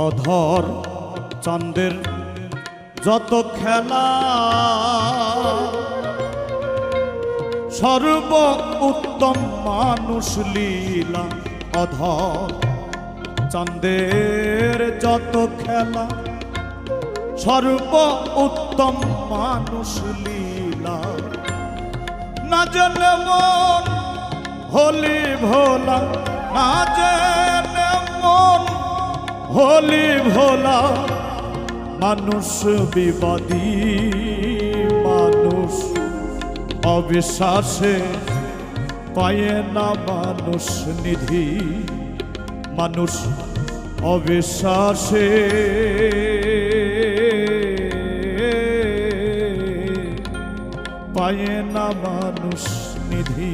অধর চাঁদের যত খেলা সর্ব উত্তম মানুষ লীলা। অধর চাঁদের যত খেলা সর্ব উত্তম মানুষ লীলা। না জেনে মন হলি ভোলা, না জেনে মন হলি ভোলা। মানুষ বিবাদী, মানুষ অবিশ্বাসে পায় না মানুষ নিধি। মানুষ অবিশ্বাসে পায় না মানুষ নিধি।